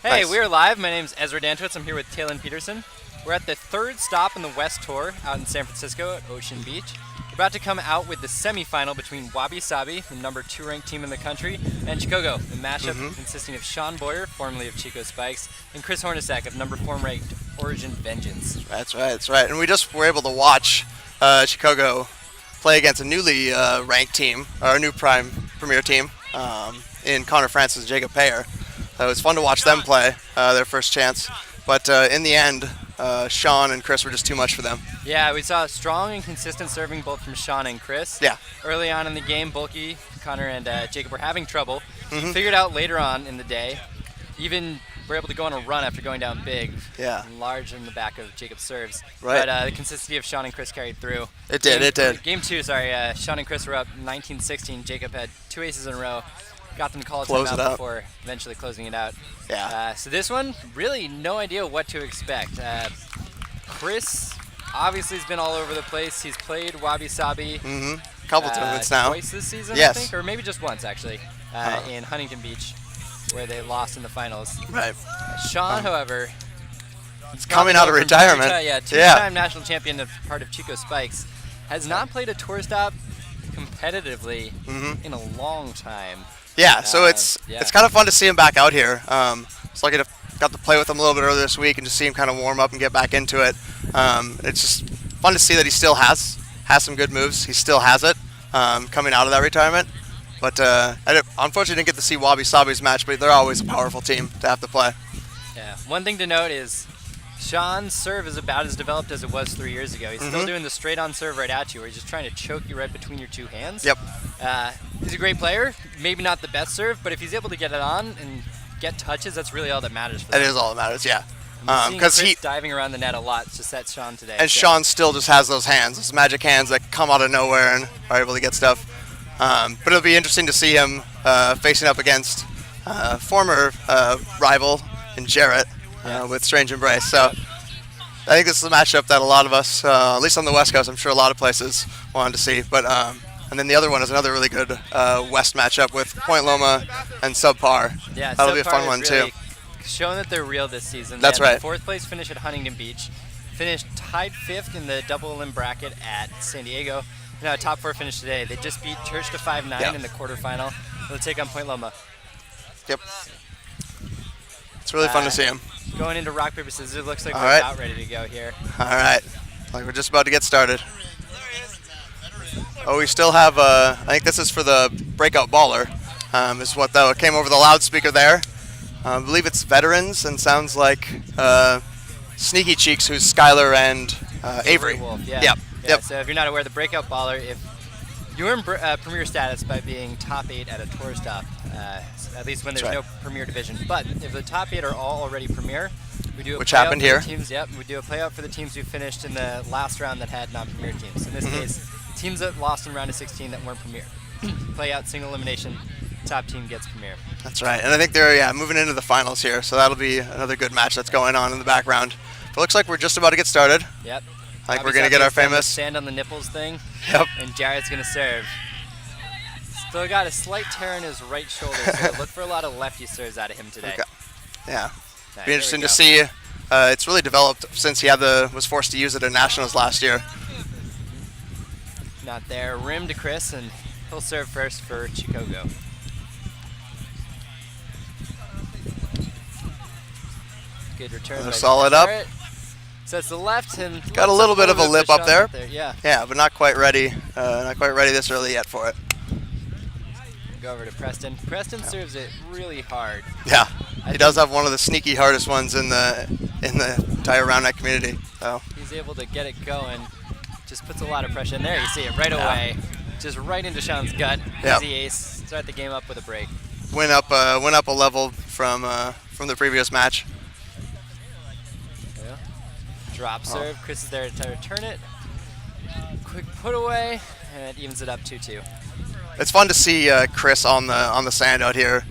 Hey, Nice. we're live. My name's Ezra Dantowitz. I'm here with Taylor Peterson. We're at the third stop in the West Tour out in San Francisco at Ocean Beach. We're about to come out with the semifinal between Wabi, Sabi, the number 2 ranked team in the country, and Chicogo, the mashup consisting of Sean Boyer, formerly of Chico Spikes, and Chris Hornacek of number 4 ranked Origin Vengeance. That's right, that's right. And we just were able to watch Chicogo play against a newly ranked team, or a new premier team, in Connor Francis and Jacob Payer. It was fun to watch them play their first chance. But in the end, Sean and Chris were just too much for them. Yeah, we saw strong and consistent serving both from Sean and Chris. Yeah. Early on in the game, Bulky, Connor, and Jacob were having trouble. Figured out later on in the day. Even were able to go on a run after going down big. Yeah. And large in the back of Jacob's serves. Right. But the consistency of Sean and Chris carried through. It did. Game 2, Sean and Chris were up 19-16. Jacob had 2 aces in a row. Got them to call a Close it timeout out. before eventually closing it out. Yeah. So this one, really no idea what to expect. Chris obviously has been all over the place. He's played Wabi Sabi Couple tournaments now. twice this season, Yes. I think, or maybe just once actually, in Huntington Beach, where they lost in the finals. Right. Sean, however, It's coming out of retirement. Two-time national champion of part of Chico Spikes, has not played a tour stop competitively in a long time. Yeah, so it's kind of fun to see him back out here. It's lucky to got to play with him a little bit earlier this week and just see him kind of warm up and get back into it. It's just fun to see that he still has some good moves. He still has it coming out of that retirement. But unfortunately, didn't get to see Wabi Sabi's match, but they're always a powerful team to have to play. Yeah. One thing to note is Sean's serve is about as developed as it was 3 years ago. He's still doing the straight-on serve right at you, where he's just trying to choke you right between your 2 hands. Yep. He's a great player. Maybe not the best serve, but if he's able to get it on and get touches, that's really all that matters for That them. is all that matters, yeah. Because he's diving around the net a lot to set Sean today. And Sean still just has those hands, those magic hands that come out of nowhere and are able to get stuff. But it'll be interesting to see him facing up against former rival in Jarrett with Strange Embrace. So I think this is a matchup that a lot of us, at least on the West Coast, I'm sure a lot of places wanted to see. But and then the other one is another really good West matchup with Point Loma and Subpar. Yeah, that'll be a Subpar fun one really too. Showing that they're real this season. That's They had right. the 4th place finish at Huntington Beach. Finished tied 5th in the double elim bracket at San Diego. Top 4 finish today. They just beat Church to 5-9 in the quarterfinal. They'll take on Point Loma. Yep. It's really fun to see him. Going into rock, paper, scissors, it looks like All we're right. about ready to go here. All right. Like we're just about to get started. Oh, we still have, I think this is for the breakout baller, is what came over the loudspeaker there. I believe it's veterans and sounds like Sneaky Cheeks, who's Skylar and Avery. Wolf, yeah. Yep. So if you're not aware, the breakout baller, if you earn premier status by being top 8 at a tour stop, at least when there's no premier division. But if the top 8 are all already premier, we do a Which playout happened for here. the teams. Yep, we do a playout for the teams who finished in the last round that had non-premier teams. In this case, teams that lost in round of 16 that weren't premier. Playout, single elimination, top team gets premier. That's right. And I think they're moving into the finals here, so that'll be another good match that's going on in the background. But it looks like we're just about to get started. Yep. I think we're going to get our famous sand on the nipples thing. Yep. And Jarrett's going to serve. Still got a slight tear in his right shoulder, so look for a lot of lefty serves out of him today. Okay. Yeah. Right, Be interesting to see. It's really developed since he was forced to use it at Nationals last year. Not there. Rim to Chris, and he'll serve first for Chicogo. Good return. Another solid up. So it's the left and got a little bit of a lip up there. Yeah. Yeah, but not quite ready. Not quite ready this early yet for it. Go over to Preston. Preston serves it really hard. Yeah, he does have one of the sneaky hardest ones in the entire round net community. So he's able to get it going. Just puts a lot of pressure in there. You see it right away, just right into Sean's gut. Easy ace. Start the game up with a break. Went up a level from the previous match. Yeah. Drop serve. Chris is there to return it. Quick put away, and it evens it up 2-2. It's fun to see Chris on the sand out here.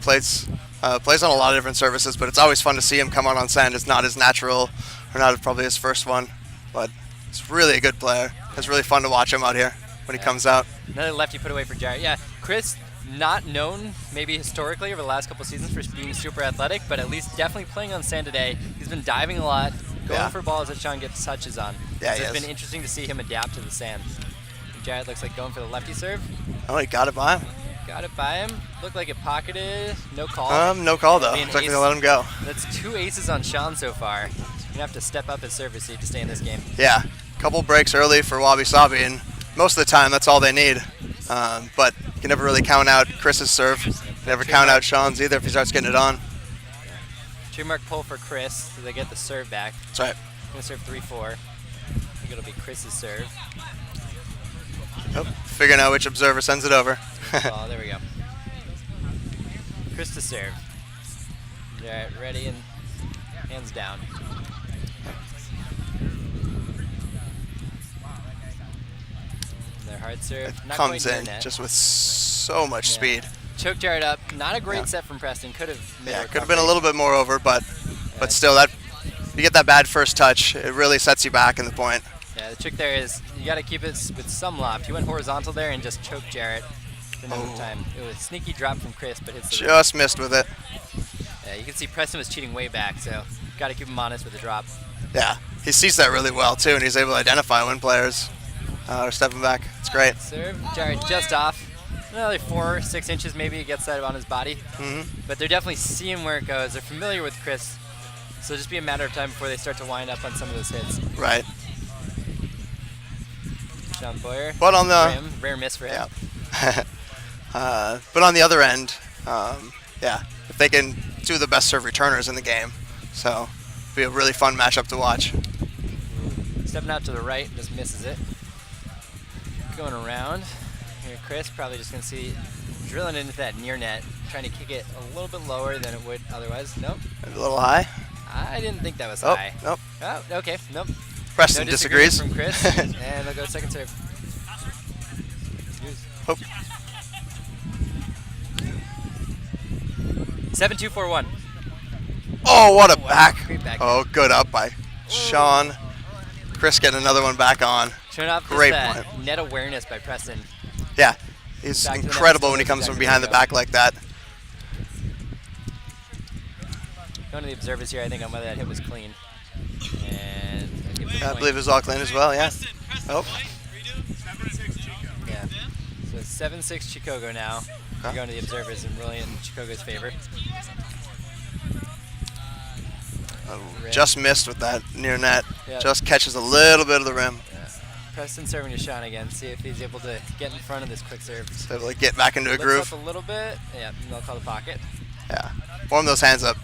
Plays on a lot of different surfaces, but it's always fun to see him come out on sand. It's not his natural, or not probably his first one, but he's really a good player. It's really fun to watch him out here when he comes out. Another lefty put away for Jarrett. Yeah, Chris not known maybe historically over the last couple seasons for being super athletic, but at least definitely playing on sand today. He's been diving a lot, going for balls that Sean gets touches on. Yeah, so it's been interesting to see him adapt to the sand. Jarrett looks like going for the lefty serve. Oh, he got it by him. Got it by him. Looked like it pocketed. No call. No call though. Looks like they let him go. That's 2 aces on Sean so far. He's gonna have to step up his serve receipt to stay in this game. Yeah, couple breaks early for Wabi Sabi, and most of the time that's all they need. But you can never really count out Chris's serve. Never count out Sean's either if he starts getting it on. Trademark pull for Chris, so they get the serve back. That's right. Gonna serve 3-4. I think it'll be Chris's serve. Nope. Figuring out which observer sends it over. Oh, there we go. Chris to serve. Jarrett ready and hands down. Their hard serve. Not Comes quite near in net. just with so much speed. Choke Jarrett up. Not a great set from Preston. Could have made Yeah, could have been a little bit more over, but still, that you get that bad first touch, it really sets you back in the point. Yeah, the trick there is you got to keep it with some loft. He went horizontal there and just choked Jarrett another time. It was a sneaky drop from Chris, but it's just missed with it. Yeah, you can see Preston was cheating way back, so got to keep him honest with the drop. Yeah, he sees that really well too, and he's able to identify when players are stepping back. It's great. Serve, Jarrett just off. Another 4-6 inches maybe he gets that on his body. But they're definitely seeing where it goes. They're familiar with Chris, so it'll just be a matter of time before they start to wind up on some of those hits. Right. Sean Boyer. But on the rare miss for him. Yeah. But on the other end, yeah, if they can do the best serve returners in the game, so it'll be a really fun matchup to watch. Stepping out to the right, just misses it. Going around. Here, Chris probably just going to see drilling into that near net, trying to kick it a little bit lower than it would otherwise. Nope. A little high. I didn't think that was high. Nope. Oh, okay. Nope. Preston no disagrees. From Chris, and they'll go second serve. Oh. 7-2-4-1. Oh, what a back. Great back. Oh, good up by Sean. Chris getting another one back on. Showing off Great just point. net awareness by Preston. Yeah, he's Back to the incredible net, when he comes exactly from behind the where to back like that. Going to the observers here, I think on whether that hit was clean. And Yeah, I believe it was all clean as well, yeah. Oh. Yeah. So 7-6 Chicogo now. We're going to the observers and really in Chicogo's favor. Just missed with that near net. Yeah. Just catches a little bit of the rim. Yeah. Preston serving to Sean again. See if he's able to get in front of this quick serve. So able to get back into a Looks groove. up a little bit. Yeah, and they'll call the pocket. Yeah. Warm those hands up.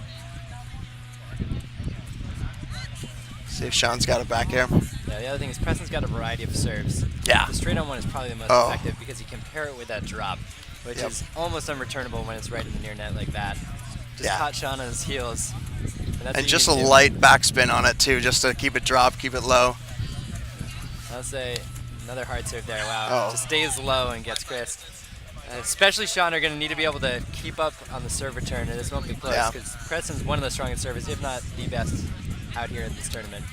See if Sean's got it back here. Yeah, the other thing is Preston's got a variety of serves. Yeah. The straight on one is probably the most effective because you can pair it with that drop, which is almost unreturnable when it's right in the near net like that. Just caught Sean on his heels. And just a light backspin on it too, just to keep it dropped, keep it low. I'll say another hard serve there. Wow. Just stays low and gets Chris. Especially Sean are going to need to be able to keep up on the serve return, and this won't be close because Preston's one of the strongest servers, if not the best, out here in this tournament.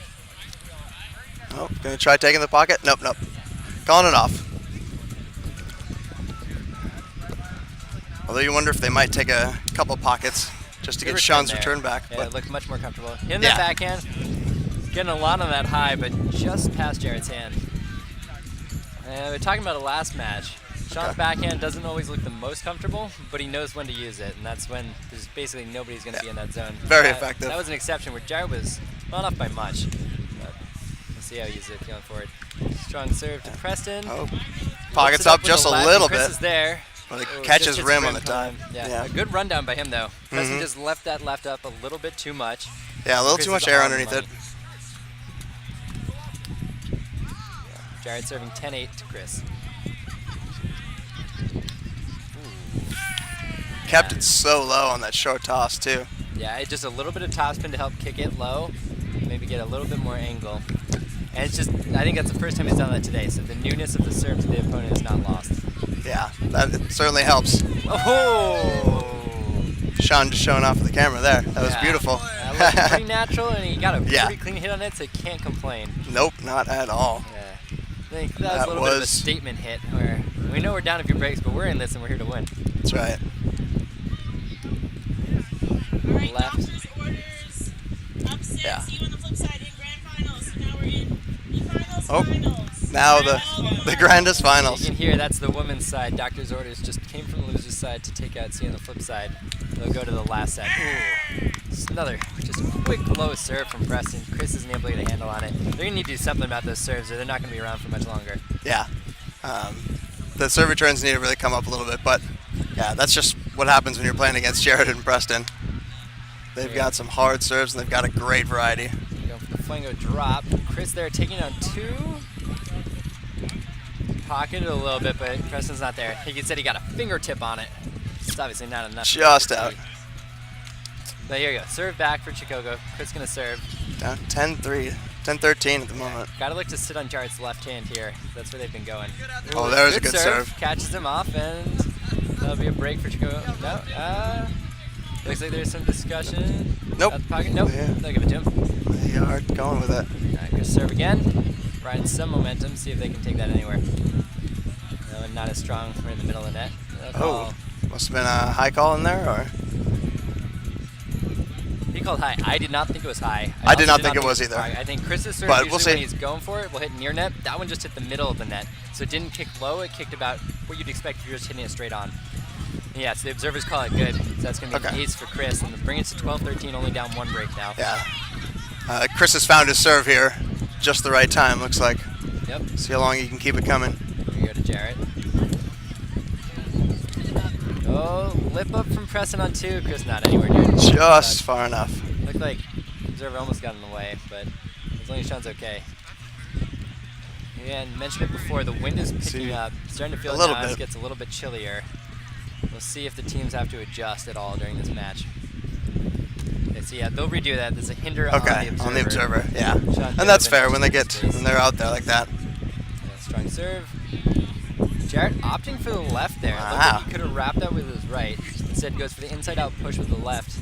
Oh, gonna try taking the pocket? Nope, nope. Calling it off. Although you wonder if they might take a couple pockets just to get Sean's return back. Yeah, But it looked much more comfortable. Hitting that backhand, getting a lot on that high, but just past Jarrett's hand. We're talking about a last match. Sean's backhand doesn't always look the most comfortable, but he knows when to use it, and that's when there's basically nobody's going to be in that zone. Very effective. That was an exception where Jarrett was not off by much. But we'll see how he uses it going forward. Strong serve to Preston. Oh, pockets up just a little bit. Chris is there. But it catches rim on the time. Yeah, a good rundown by him though. Preston just left that left up a little bit too much. Yeah, a little too much air underneath it. Jarrett serving 10-8 to Chris. Kept it so low on that short toss too. Yeah, just a little bit of topspin to help kick it low, maybe get a little bit more angle. And it's just, I think that's the first time he's done that today, so the newness of the serve to the opponent is not lost. Yeah, that it certainly helps. Oh! Sean just showing off for the camera there. That was beautiful. That looked pretty natural, and he got a Yeah. pretty clean hit on it, so he can't complain. Nope, not at all. Yeah. I think that was a little bit of a statement hit, where We know we're down a few breaks, but we're in this and we're here to win. That's right. All right, Left. doctor's orders. Upset. Yeah. See you on the flip side in grand finals. So now we're in finals. Oh, Finals. now the grandest finals. You can hear that's the women's side. Doctor's orders just came from the loser's side to take out C on the flip side. They'll go to the last set. Ooh. Just another just quick low serve from Preston. Chris isn't able to get a handle on it. They're going to need to do something about those serves or they're not going to be around for much longer. Yeah. The serve returns need to really come up a little bit, but yeah, that's just what happens when you're playing against Jared and Preston. They've got some hard serves and they've got a great variety. Go for the flango drop. Chris there taking on 2. Pocketed a little bit, but Preston's not there. He said he got a fingertip on it. It's obviously not enough. Just out. But here you go. Serve back for Chicogo. Chris going to serve. Down 10-3, 10-13 at the moment. Got to look to sit on Jared's left hand here. That's where they've been going. Oh, there's a good serve. Catches him off, and that'll be a break for Chicogo. No, looks like there's some discussion. Nope. Out the pocket. Nope. Yeah. They'll give it to him. They are going with it. All right, Chris serve again. Riding some momentum. See if they can take that anywhere. No, not as strong right in the middle of the net. Oh, must have been a high call in there, or? He called high. I did not think it was high. I did not think it was either. I think Chris's serve But usually we'll see. when he's going for it will hit near net. That one just hit the middle of the net. So it didn't kick low. It kicked about what you'd expect if you're just hitting it straight on. Yeah, so the observers call it good. So that's going to be an ace for Chris. And bring it to 12-13, only down 1 break now. Yeah. Chris has found his serve here. Just the right time, looks like. Yep. See how long he can keep it coming. Here we go to Jarrett. Oh, lip up from Preston on 2. Chris not anywhere near it. Just far enough. Looked like observer almost got in the way, but as long as Sean's okay. Yeah, and mentioned it before, the wind is picking up. Starting to feel A it little now as bit. it gets a little bit chillier. We'll see if the teams have to adjust at all during this match. Okay, so yeah, they'll redo that. There's a hinder Okay, on the observer. on the observer, yeah. Sean And that's Donovan fair when they just get, space. when they're out there like that. Yeah, strong serve. Jarrett opting for the left there. Looked Wow. like he could have wrapped that with his right. Instead goes for the inside-out push with the left.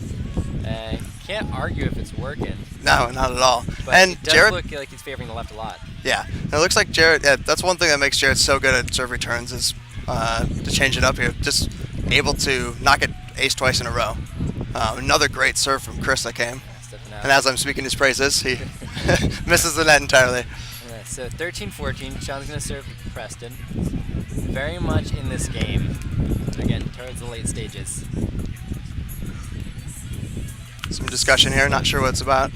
Can't argue if it's working. No, not at all. But And it does Jared, look like he's favoring the left a lot. yeah, and it looks like Jared. Yeah, that's one thing that makes Jared so good at serve returns is to change it up here. Just able to knock it ace twice in a row. Another great serve from Chris that came. Stepping out. And as I'm speaking his praises, he misses the net entirely. Yeah, so 13-14, Sean's going to serve Preston. Very much in this game, again, towards the late stages. Some discussion here, not sure what it's about.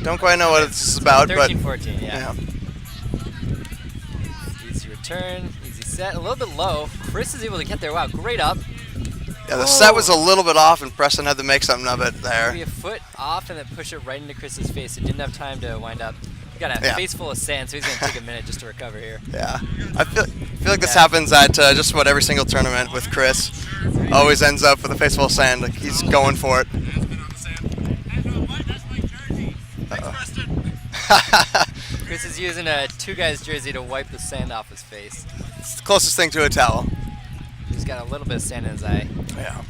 Don't quite know what it's about, but 13-14, yeah. Easy return, easy set, a little bit low. Chris is able to get there. Wow, great up. Yeah, the set was a little bit off, and Preston had to make something of it there. Maybe a foot off and then push it right into Chris's face. It didn't have time to wind up. He got a Yeah. face full of sand, so he's going to take a minute just to recover here. Yeah, I feel like this happens at just about every single tournament with Chris. Always ends up with a face full of sand. Like he's going for it. Chris is using a 2 guys jersey to wipe the sand off his face. It's the closest thing to a towel. He's got a little bit of sand in his eye. Yeah.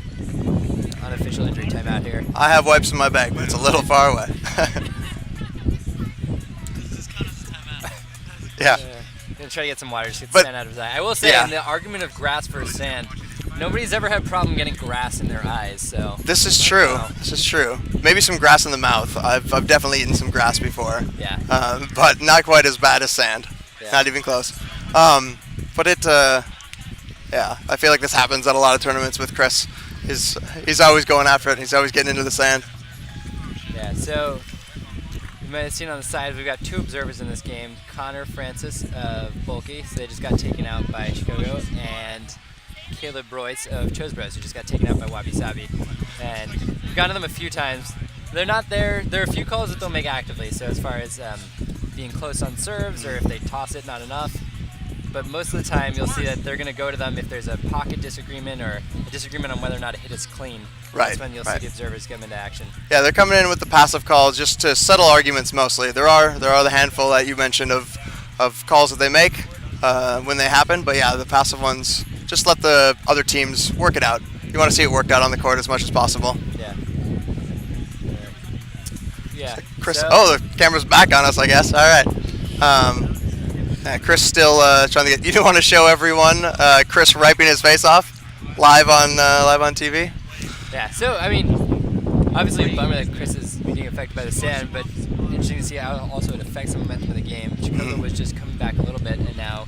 Unofficial injury timeout here. I have wipes in my bag, but it's a little far away. Yeah. Gonna try to get some water, just get the But- sand out of his eye. I will say, yeah. in the argument of grass versus sand, nobody's ever had a problem getting grass in their eyes. So This is true. Wow. This is true. Maybe some grass in the mouth. I've definitely eaten some grass before. Yeah. But not quite as bad as sand. Yeah. Not even close. But it, yeah, I feel like this happens at a lot of tournaments with Chris. He's always going after it. He's always getting into the sand. Yeah. So you might have seen on the side, we've got 2 observers in this game: Connor Francis of Bulky, so they just got taken out by Chicogo, and Caleb Royce of Chose Bros, who just got taken out by Wabi Sabi. And we've gone to them a few times. They're not there. There are a few calls that they'll make actively. So as far as being close on serves, or if they toss it, not enough. But most of the time, you'll see that they're going to go to them if there's a pocket disagreement or a disagreement on whether or not a hit is clean. Right, That's when you'll right. see the observers get into action. Yeah, they're coming in with the passive calls just to settle arguments mostly. There are the handful that you mentioned of calls that they make when they happen, but yeah, the passive ones just let the other teams work it out. You want to see it worked out on the court as much as possible. Yeah. Yeah. Chris. So- Oh, the camera's back on us, I guess. All right. Yeah, Chris still trying to get. You don't want to show everyone Chris wiping his face off live on TV. Yeah, so, I mean, obviously a bummer that Chris is being affected by the sand, but interesting to see how also it affects the momentum of the game. Chicogo was just coming back a little bit, and now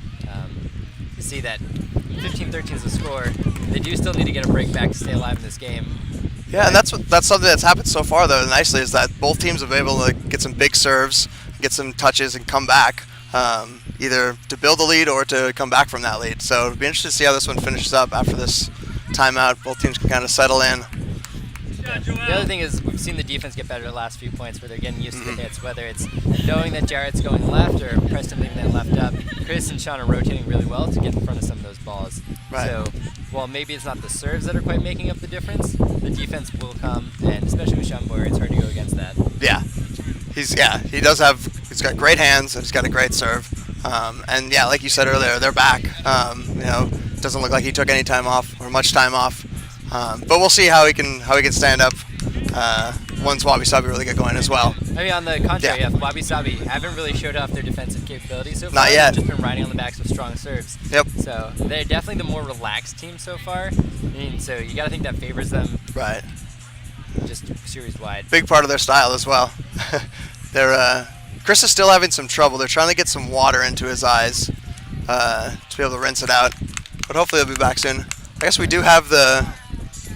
you see that 15-13 is the score. They do still need to get a break back to stay alive in this game. Yeah, and that's something that's happened so far though nicely is that both teams have been able to get some big serves, get some touches, and come back either to build the lead or to come back from that lead. So it'll be interesting to see how this one finishes up after this timeout. Both teams can kind of settle in. The other thing is we've seen the defense get better the last few points where they're getting used to the hits, whether it's knowing that Jarrett's going left or Preston leaving that left up. Chris and Sean are rotating really well to get in front of some of those balls. Right. So while maybe it's not the serves that are quite making up the difference, the defense will come, and especially with Sean Boyer, it's hard to go against that. Yeah, he's got great hands and he's got a great serve. And yeah, like you said earlier, they're back. It doesn't look like he took any time off or much time off. But we'll see how he can stand up once Wabi Sabi really get going as well. I mean, on the contrary, Yeah. Wabi Sabi haven't really showed off their defensive capabilities so far. Not yet. They've just been riding on the backs of strong serves. Yep. So they're definitely the more relaxed team so far. I mean, so you got to think that favors them Right. just series-wide. Big part of their style as well. Chris is still having some trouble. They're trying to get some water into his eyes to be able to rinse it out. But hopefully he'll be back soon. I guess we do have the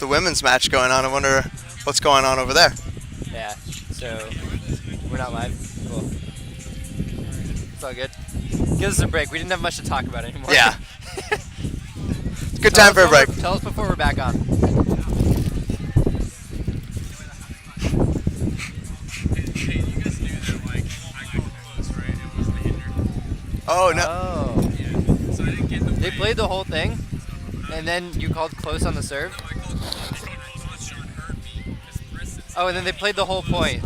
women's match going on. I wonder what's going on over there. Yeah, so we're not live. Cool. It's all good. Give us a break. We didn't have much to talk about anymore. Yeah. Good time for a break. Tell us before we're back on. Oh, no. Oh. They played the whole thing, and then you called close on the serve? Oh, and then they played the whole point.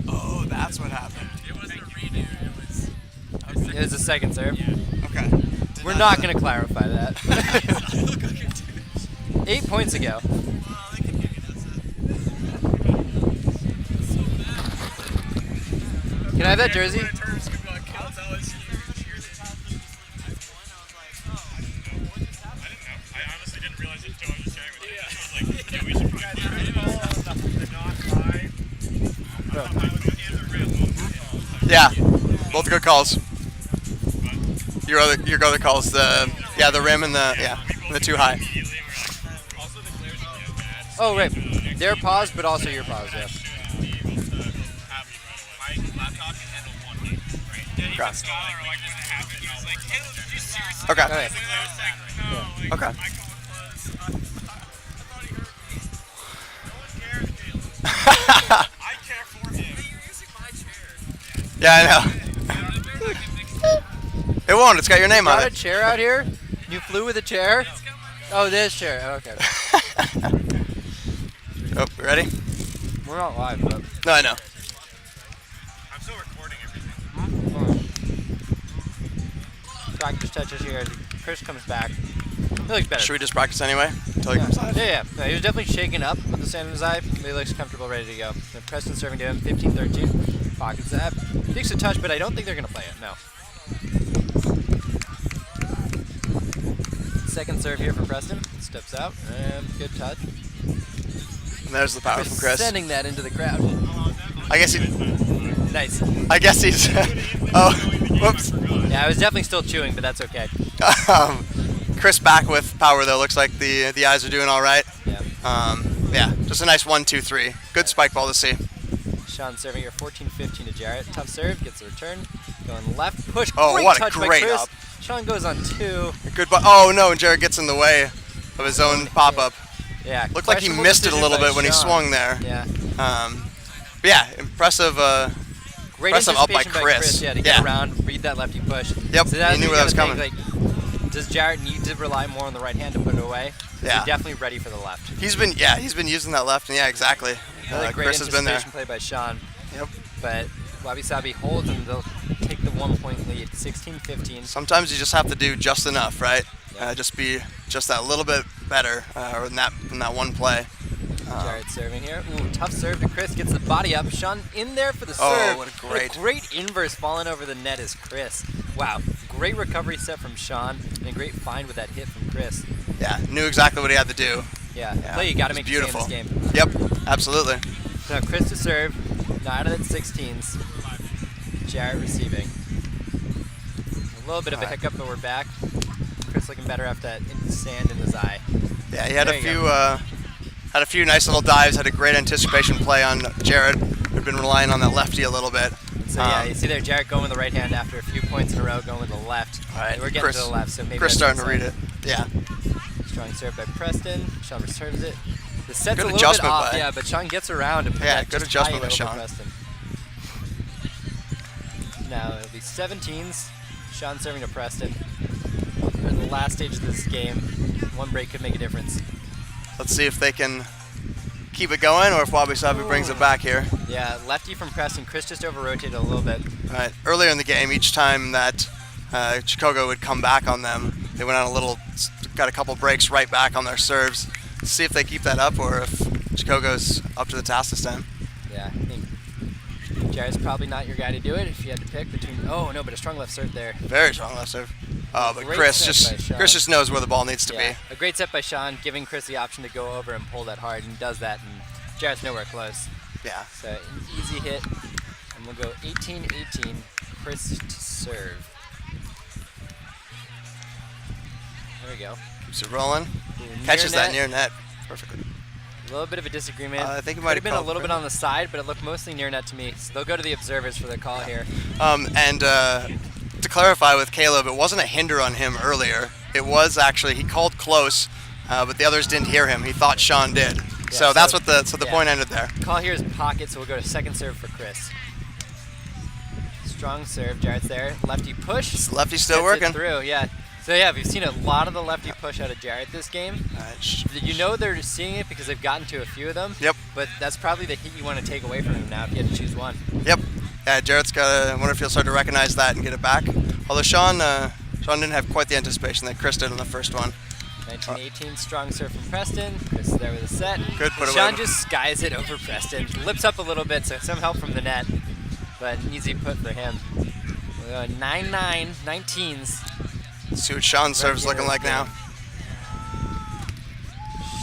Oh, that's what happened. It was the second serve. Okay. We're not going to clarify that. 8 points ago. Can I have that jersey? Yeah, both good calls. Your other calls, the rim and the too high. Oh, right. Their pause, but also your pause, yeah. Okay. Okay. Okay. Yeah, I know. It won't. It's got your name on Got a it. chair out here? You flew with a chair? Oh, this chair. Oh, okay. Oh, ready? We're not live, but. No, I know. I'm still recording everything. Practice touches here as Chris comes back. He looks better. Should we just practice anyway until he Yeah. comes live? Yeah. No, he was definitely shaken up with the sand in his eye, but he looks comfortable, ready to go. So Preston serving to him, 15-13. Pockets that. Takes a touch, but I don't think they're going to play it. No. Second serve here for Preston. Steps out. And good touch. And there's the power from Chris. Sending that into the crowd. I guess Nice. he's. Oh, whoops. Yeah, I was definitely still chewing, but that's okay. Chris back with power though. Looks like the eyes are doing all right. Yeah. Yeah, just a nice 1-2-3. Good spike ball to see. Sean serving here 14-15 to Jarrett. Tough serve, gets the return. Going left, push. Oh, great what a touch by great Chris. up. Sean goes on 2. Good, oh no, and Jared gets in the way of his own pop up. Yeah. Looked like he questionable missed it a decision little by bit when he Sean. swung there. Yeah. But yeah, impressive. Great Impressive up by anticipation Chris. Yeah, to get around, read that lefty push. Yep, So that's he knew what where that was you gotta coming. think, like, does Jarrett need to rely more on the right hand to put it away? Yeah. He's definitely ready for the left. He's been using that left, and yeah, exactly. Another great Chris has been there. anticipation play by Sean. Yep. But Wabi Sabi holds and they'll take the 1-point lead, 16-15. Sometimes you just have to do just enough, right? Yeah. Just be just that little bit better in that one play. Jarrett serving here. Ooh, tough serve to Chris. Gets the body up. Sean in there for the serve. Oh, what a great inverse falling over the net is Chris. Wow, great recovery set from Sean and a great find with that hit from Chris. Yeah, knew exactly what he had to do. Yeah, play you got to make beautiful. It in this game. Yep, absolutely. So Chris to serve. Now out of that 16s. Jarrett receiving. A little bit of a hiccup, but we're back. Chris looking better after that sand in his eye. Yeah, he had a few nice little dives, had a great anticipation play on Jarrett, who'd been relying on that lefty a little bit. So yeah, you see there Jarrett going with the right hand after a few points in a row, going with the left. All right, We're getting to the left, so maybe Chris starting to read it. Yeah. Strong serve by Preston. Sean returns it. The set's Good a little bit adjustment off, by- yeah, but Sean gets around and Good adjustment by Sean. Preston. Now it'll be 17s. Sean serving to Preston. We're in the last stage of this game. One break could make a difference. Let's see if they can keep it going or if Wabi Sabi brings it back here. Yeah, lefty from Preston. Chris just over-rotated a little bit. All right. Earlier in the game, each time that Chicogo would come back on them, they went on got a couple breaks right back on their serves. Let's see if they keep that up or if Chicogo's up to the task this time. Yeah, I think Jarrett's probably not your guy to do it if you had to pick between. Oh no, but a strong left serve there. Very strong left serve. Oh, but Great Chris set by Sean. just knows where the ball needs to be. A great set by Sean, giving Chris the option to go over and pull that hard, and he does that, and Jarrett's nowhere close. Yeah. So an easy hit, and we'll go 18-18, Chris to serve. There we go. Keeps it rolling. Near Catches that net. near net perfectly. A little bit of a disagreement. I think it Could might have been a little bit on the side, but it looked mostly near net to me. So they'll go to the observers for the call here. And to clarify with Caleb, it wasn't a hinder on him earlier. It was actually, he called close, but the others didn't hear him. He thought Sean did. Yeah, so that's what the point ended there. Call here is pocket, so we'll go to second serve for Chris. Strong serve, Jarrett's there. Lefty push. Lefty's still Gets it working. through, yeah. So yeah, we've seen a lot of the lefty push out of Jarrett this game. You know they're seeing it because they've gotten to a few of them. Yep. But that's probably the hit you want to take away from him now if you had to choose one. Yep. Yeah, Jarrett's got to, I wonder if he'll start to recognize that and get it back. Although Sean didn't have quite the anticipation that Chris did on the first one. 1918, strong serve from Preston. Chris is there with a set. Good put away. Sean just skies it over Preston. Lips up a little bit, so some help from the net. But an easy put for him. We're going 9-9, 19s. Let's see what Sean's serve's looking like now.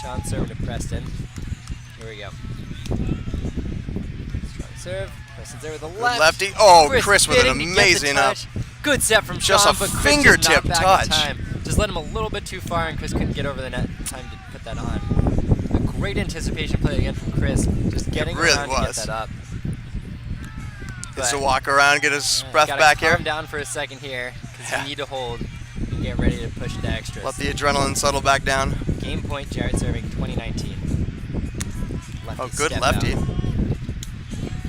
Sean serve to Preston. Here we go. Strong serve. Preston's there with the left. Lefty. Oh, Chris with an spinning to get the amazing up. touch. Good set from Just Sean, a but Chris fingertip just not back touch. in time. Just let him a little bit too far, and Chris couldn't get over the net in time to put that on. A great anticipation play again from Chris, just getting really around to get was. that up. Gets to walk around, get his breath gotta back here. calm down for a second here, because you need to hold and get ready to push to extras. Let the adrenaline settle back down. Game point, Jarrett serving 2019. Lefty Oh, good step lefty. out.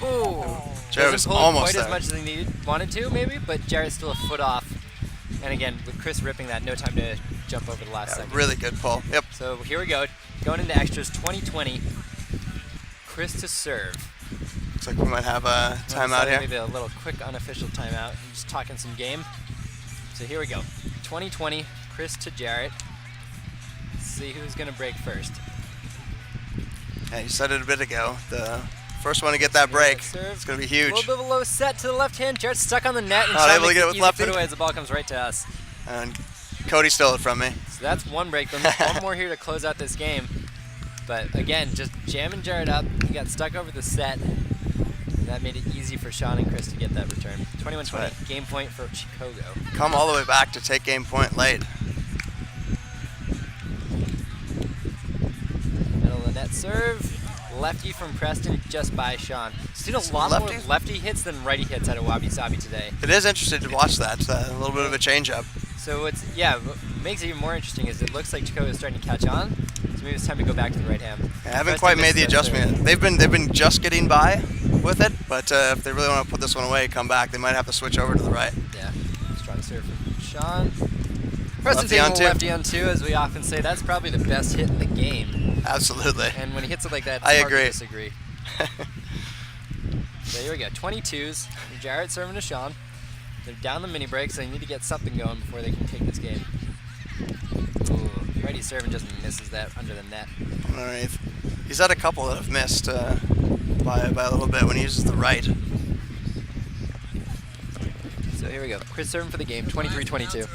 Ooh. Jarrett was Doesn't pull almost quite there. as much as he wanted to, maybe, but Jarrett's still a foot off. And again, with Chris ripping that, no time to jump over the last second. Really good pull. Yep. So here we go, going into extras, 2020. Chris to serve. Looks like we might have a timeout here. Maybe a little quick unofficial timeout. I'm just talking some game. So here we go. 2020, Chris to Jarrett. Let's see who's going to break first. Yeah, you said it a bit ago. The first one to get that break, serve. it's going to be A huge. little bit of a low set to the left hand. Jarrett's stuck on the net. And Not Sean able to makes get it an with easy lefty. put away as the ball comes right to us. And Cody stole it from me. So that's one break. Then one more here to close out this game. But again, just jamming Jarrett up. He got stuck over the set. And that made it easy for Sean and Chris to get that return. 21-20, right. Game point for Chicogo. Come all the way back to take game point late. Middle of the net serve. Lefty from Preston just by Sean. Seen a lot more lefty hits than righty hits out of Wabi Sabi today. It is interesting to watch that. A little bit of a change up. So what makes it even more interesting is it looks like Chicogo is starting to catch on. So maybe it's time to go back to the right hand. I haven't quite made the adjustment yet. They've been just getting by with it, but if they really want to put this one away, come back, they might have to switch over to the right. Yeah, strong serve from Sean. Preston's Lefty on two. lefty on two, as we often say. That's probably the best hit in the game. Absolutely. And when he hits it like that, it's I hard agree. to disagree. So here we go, 22s. Jarrett serving to Sean. They're down the mini break, so they need to get something going before they can take this game. Ooh, righty serving just misses that under the net. Underneath. He's had a couple that have missed by a little bit when he uses the right. So here we go. Chris serving for the game, 23-22.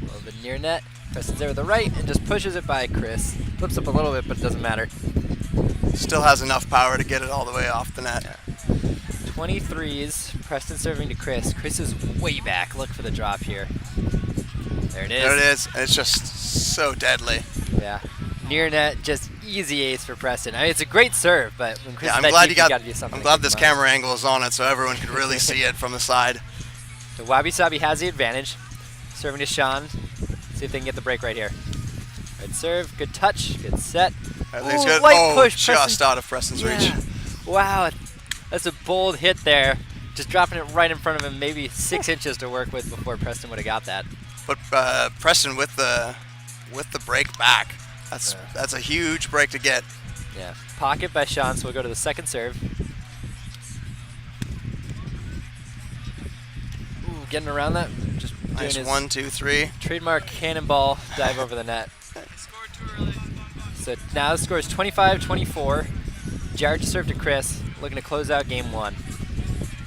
A little bit near net. Preston's there with the right and just pushes it by Chris. Flips up a little bit, but it doesn't matter. Still has enough power to get it all the way off the net. 23s. Preston serving to Chris. Chris is way back. Look for the drop here. There it is. There it is. And it's just so deadly. Yeah. Near net, just easy ace for Preston. I mean, it's a great serve, but when Chris Yeah, is that deep, you gotta do something. I'm glad to this keep him camera angle is on it so everyone could really see it from the side. So Wabi Sabi has the advantage. Serving to Sean. See if they can get the break right here. Good serve, good touch, good set. Everything's Ooh, good. light Oh, push, just Preston. out of Preston's reach. Wow, that's a bold hit there. Just dropping it right in front of him, maybe 6 inches to work with before Preston would have got that. But Preston with the break back. That's a huge break to get. Yeah, pocket by Sean, so we'll go to the second serve. Ooh, getting around that. Just doing Nice his 1, 2, 3. trademark cannonball dive over the net. So now the score is 25-24. Jared just served to Chris, looking to close out game one.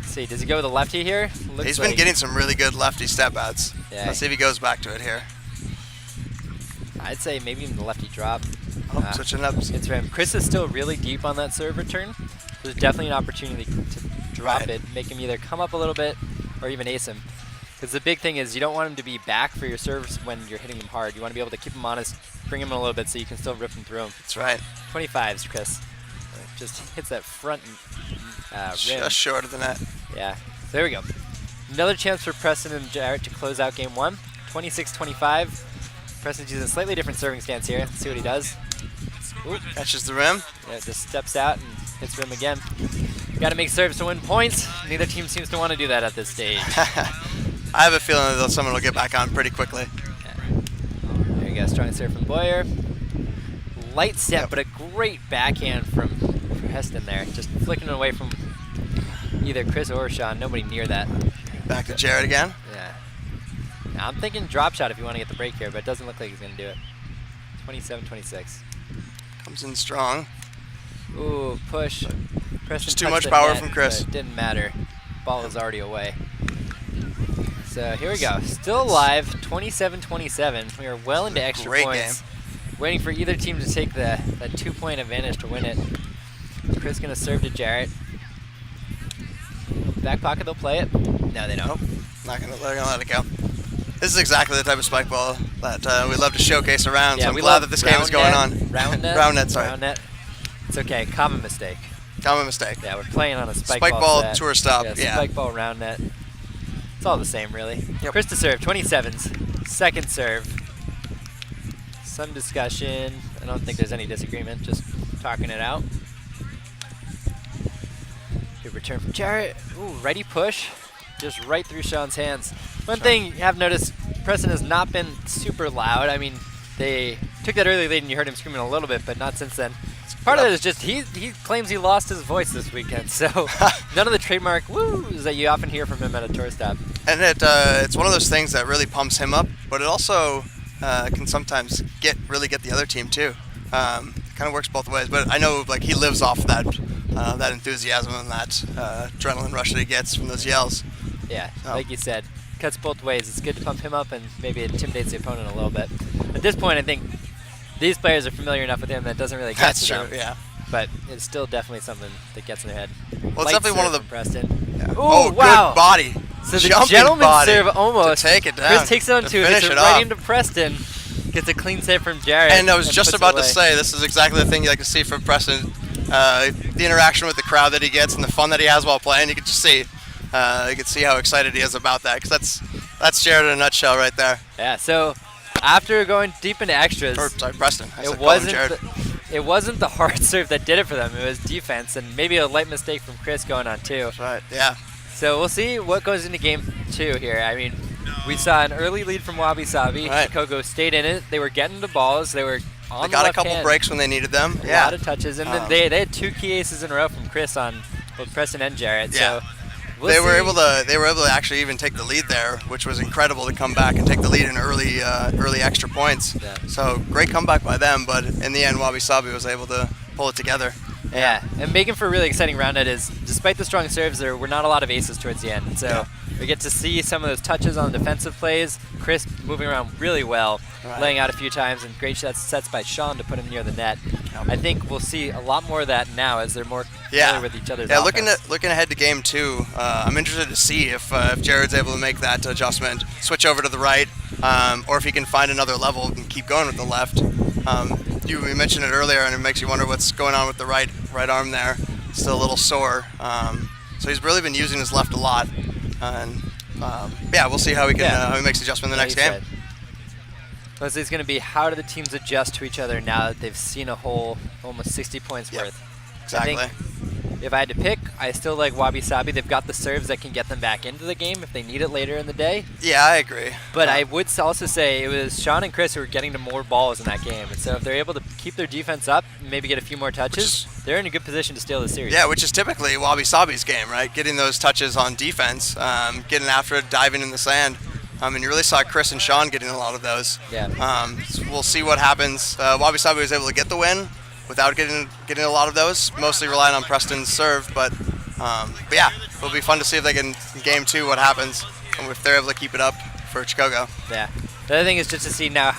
Let's see, does he go with a lefty here? Looks He's been like- getting some really good lefty step outs. Yeah. Let's see if he goes back to it here. I'd say maybe even the lefty drop. Oh, switching up. It's for him. Chris is still really deep on that serve return. There's definitely an opportunity to drop Right. it, make him either come up a little bit or even ace him. Because the big thing is you don't want him to be back for your serves when you're hitting him hard. You want to be able to keep him honest, bring him in a little bit so you can still rip him through him. That's right. 25s, Chris. Just hits that front rim. Just short of the net. Yeah, so there we go. Another chance for Preston and Jarrett to close out game one. 26-25. Preston's using a slightly different serving stance here. Let's see what he does. Ooh. Catches the rim. Yeah, just steps out and hits rim again. Got to make serves to win points. Neither team seems to want to do that at this stage. I have a feeling that someone will get back on pretty quickly. There you go, strong serve from Boyer. Light step, Yep. but a great backhand from Heston there. Just flicking it away from either Chris or Sean. Nobody near that. Back to Jared again. Yeah. Now I'm thinking drop shot if you want to get the break here, but it doesn't look like he's going to do it. 27-26. Comes in strong. Ooh, push. Preston Just too touched much the power net, from Chris. but it didn't matter. Ball was already away. So here we go. Still alive, 27-27. We are well into extra Great points. Waiting for either team to take that 2-point advantage to win it. Chris gonna serve to Jarrett. Back pocket, they'll play it. No, they don't. Nope. They're gonna let it go. This is exactly the type of spike ball that we love to showcase around. Yeah, so I'm we glad love that this game is going on. Round net. Round net, sorry. Round net. It's okay. Common mistake. Common mistake. Yeah, we're playing on a spike Ball set. tour stop. Yeah. Spike ball round net. It's all the same, really. Yep. Chris to serve, 27s. Second serve. Some discussion. I don't think there's any disagreement. Just talking it out. Good return from Jarrett. Ooh, ready push. Just right through Sean's hands. One thing you have noticed, Preston has not been super loud. I mean, they took that early lead and you heard him screaming a little bit, but not since then. Part of it is just he claims he lost his voice this weekend, so none of the trademark woos that you often hear from him at a tour stop. And it's one of those things that really pumps him up, but it also can sometimes really get the other team too. Kind of works both ways, but I know like he lives off that enthusiasm and that adrenaline rush that he gets from those yells. Yeah, like you said, cuts both ways. It's good to pump him up and maybe it intimidates the opponent a little bit. At this point, I think these players are familiar enough with him that it doesn't really get That's to true. them. Yeah. But it's still definitely something that gets in their head. Well, it's Light definitely one of serve the from Preston. Yeah. Ooh, Oh, wow. good body. So the Jumping gentleman's body serve almost. to take it down. Chris takes it on to two, hits finish it it right off. into Preston. Gets a clean save from Jarrett. And I was just puts it about to away. say, this is exactly the thing you like to see from Preston. The interaction with the crowd that he gets and the fun that he has while playing. You can just see, you can see how excited he is about that. Because that's Jared in a nutshell right there. Yeah. So after going deep into extras, Or sorry, Preston. I said it call him Jared. wasn't the hard serve that did it for them. It was defense and maybe a light mistake from Chris going on too. Right. Yeah. So we'll see what goes into game two here. I mean, we saw an early lead from Wabi Sabi. Right. Chicogo stayed in it. They were getting the balls. They were on They the got a left couple hand. breaks when they needed them. A Yeah. lot of touches, and then they had two key aces in a row from Chris on both Preston and Jarrett. Yeah. So they were able to actually even take the lead there, which was incredible to come back and take the lead in early extra points. Yeah. So great comeback by them, but in the end, Wabi Sabi was able to pull it together. Yeah, and making for a really exciting round it is, despite the strong serves, there were not a lot of aces towards the end. So we get to see some of those touches on defensive plays. Chris moving around really well, laying out a few times, and great sets by Sean to put him near the net. I think we'll see a lot more of that now as they're more familiar with each other's offense. Looking ahead to game 2, I'm interested to see if Jared's able to make that adjustment, switch over to the right, or if he can find another level and keep going with the left. You mentioned it earlier, and it makes you wonder what's going on with the right arm there. Still a little sore. So he's really been using his left a lot. And we'll see how he makes the adjustment in the next game. Mostly it's going to be how do the teams adjust to each other now that they've seen a whole almost 60 points worth. Exactly. I think if I had to pick, I still like Wabi Sabi. They've got the serves that can get them back into the game if they need it later in the day. Yeah, I agree. But I would also say it was Sean and Chris who were getting to more balls in that game. And so if they're able to keep their defense up and maybe get a few more touches, they're in a good position to steal the series. Yeah, which is typically Wabi Sabi's game, right? Getting those touches on defense, getting after it, diving in the sand. And you really saw Chris and Sean getting a lot of those. Yeah. So we'll see what happens. Wabi Sabi was able to get the win without getting a lot of those, mostly relying on Preston's serve. But yeah, it'll be fun to see if they can, in game 2, what happens, and if they're able to keep it up for Chicogo. Yeah. The other thing is just to see now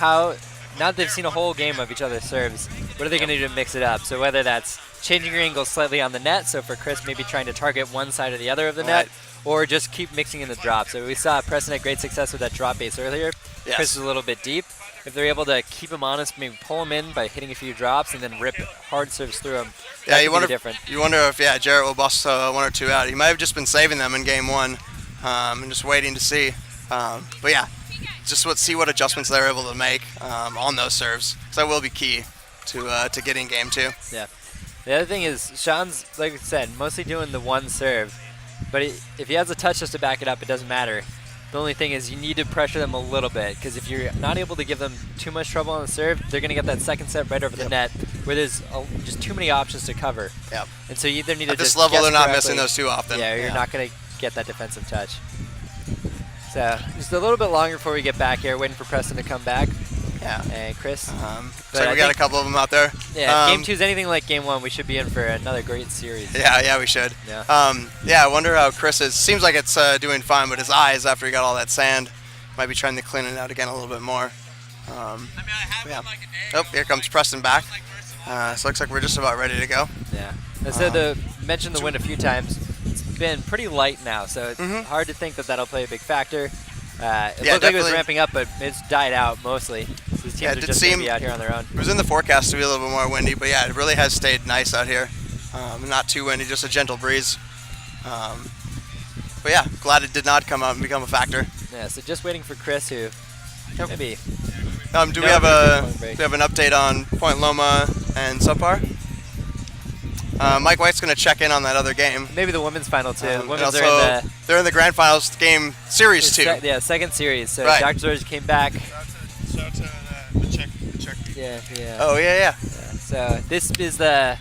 now that they've seen a whole game of each other's serves, what are they going to do to mix it up? So whether that's changing your angle slightly on the net, so for Chris maybe trying to target one side or the other of the net, or just keep mixing in the drop. So we saw Preston had great success with that drop base earlier. Yes. Chris was a little bit deep. If they're able to keep him honest, maybe pull him in by hitting a few drops and then rip hard serves through him, yeah, you wonder if Jarrett will bust 1 or 2 out. He might have just been saving them in game 1 and just waiting to see. But yeah, just see what adjustments they're able to make on those serves, because that will be key to getting game 2. Yeah. The other thing is Sean's, like I said, mostly doing the one serve. But if he has a touch just to back it up, it doesn't matter. The only thing is you need to pressure them a little bit, because if you're not able to give them too much trouble on the serve, they're going to get that second set right over the net where there's just too many options to cover. Yep. And so you either need At to this just level, guess they're not correctly. missing those too often. Yeah, you're not going to get that defensive touch. So just a little bit longer before we get back here, waiting for Preston to come back. Yeah. And Chris. So we got a couple of them out there. Yeah, if game 2 is anything like game 1, we should be in for another great series. Yeah, we should. Yeah. I wonder how Chris is. Seems like it's doing fine, but his eyes, after he got all that sand, might be trying to clean it out again a little bit more. Here comes Preston back. So it looks like we're just about ready to go. Yeah. And so mentioned the wind a few times. It's been pretty light now, so it's hard to think that that'll play a big factor. It looked like it was ramping up, but it's died out mostly. So these teams are just going to be out here on their own. It was in the forecast to be a little bit more windy, but yeah, it really has stayed nice out here. Not too windy, just a gentle breeze. But yeah, glad it did not come out and become a factor. Yeah, so just waiting for Chris, who maybe. Do we have an update on Point Loma and Subpar? Mike White's going to check in on that other game. Maybe the women's final too. They're in the grand finals game series 2. Yeah, second series. So Dr. George came back. Shout out to the Czech people. Yeah. Oh yeah. So this is the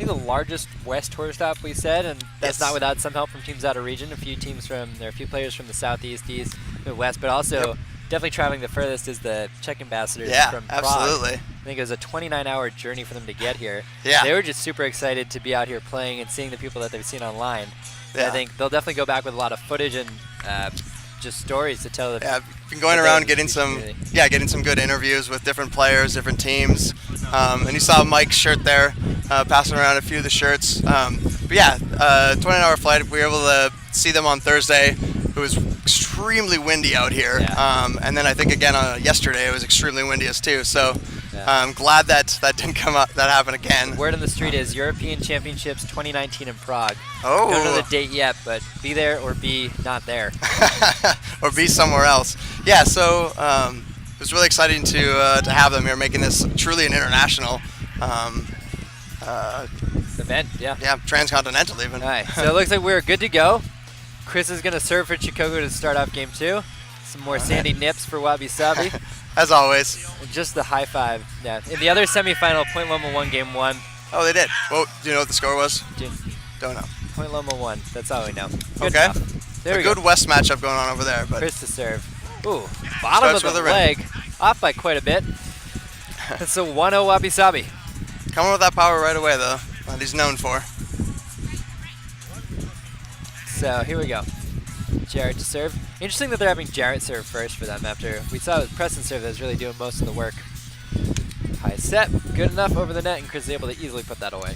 the largest West tour stop we said, and that's not without some help from teams out of region. There are a few players from the Southeast, East, Midwest, but also definitely traveling the furthest is the Czech ambassadors from Prague. Absolutely. I think it was a 29-hour journey for them to get here. Yeah. They were just super excited to be out here playing and seeing the people that they've seen online. Yeah. I think they'll definitely go back with a lot of footage and just stories to tell. I've been going around getting some good interviews with different players, different teams. And you saw Mike's shirt there, passing around a few of the shirts. But 29-hour flight. We were able to see them on Thursday. It was extremely windy out here. Yeah. And then I think again yesterday it was extremely windy as too. So I'm glad that didn't come up, that happened again. Word on the street is European Championships 2019 in Prague. Oh. Don't know the date yet, but be there or be not there. Or be somewhere else. Yeah, so it was really exciting to have them here, making this truly an international event. Yeah, transcontinental even. All right, so it looks like we're good to go. Chris is going to serve for Chicogo to start off game 2. Some more sandy nips for Wabi Sabi. As always. And just the high five. Yeah. In the other semifinal, Point Loma won game 1. Oh, they did. Well, do you know what the score was? Dude, Don't know. Point Loma won. That's all we know. Good Okay. enough. There a we go. good West matchup going on over there. But Chris to serve. Ooh, bottom of Starts with the a red. leg. Off by quite a bit. It's a 1-0 Wabi Sabi. coming with that power right away, though, that he's known for. So here we go. Jarrett to serve. Interesting that they're having Jarrett serve first for them after we saw it was Preston serve that was really doing most of the work. High set, good enough over the net, and Chris is able to easily put that away.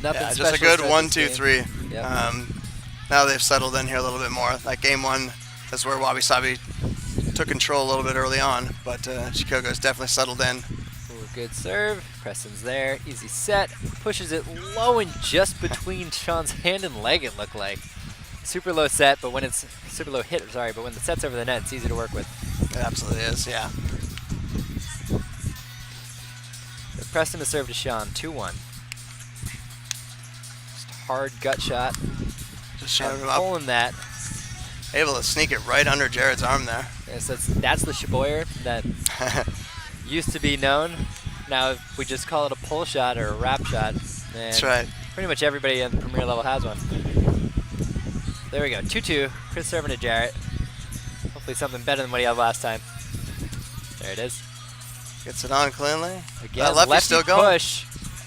Nothing Yeah, just a special good to 1, this 2, game. 3. Yep. Now they've settled in here a little bit more. That game one, that's where Wabi Sabi took control a little bit early on, but Chicogo's definitely settled in. Ooh, good serve. Preston's there. Easy set. Pushes it low and just between Sean's hand and leg, it looked like. Super low set, but when it's super low hit, sorry, but when the set's over the net, it's easy to work with. It absolutely is, yeah. So Preston to serve to Sean, 2-1. Just hard gut shot. Just showing him up. Pulling that. Able to sneak it right under Jared's arm there. Yes, that's the Shiboyer that used to be known. Now we just call it a pull shot or a wrap shot. And That's right. pretty much everybody in the Premier level has one. There we go, 2-2. Chris serving to Jarrett. Hopefully something better than what he had last time. There it is. Gets it on cleanly. Again, That lefty's still going. push.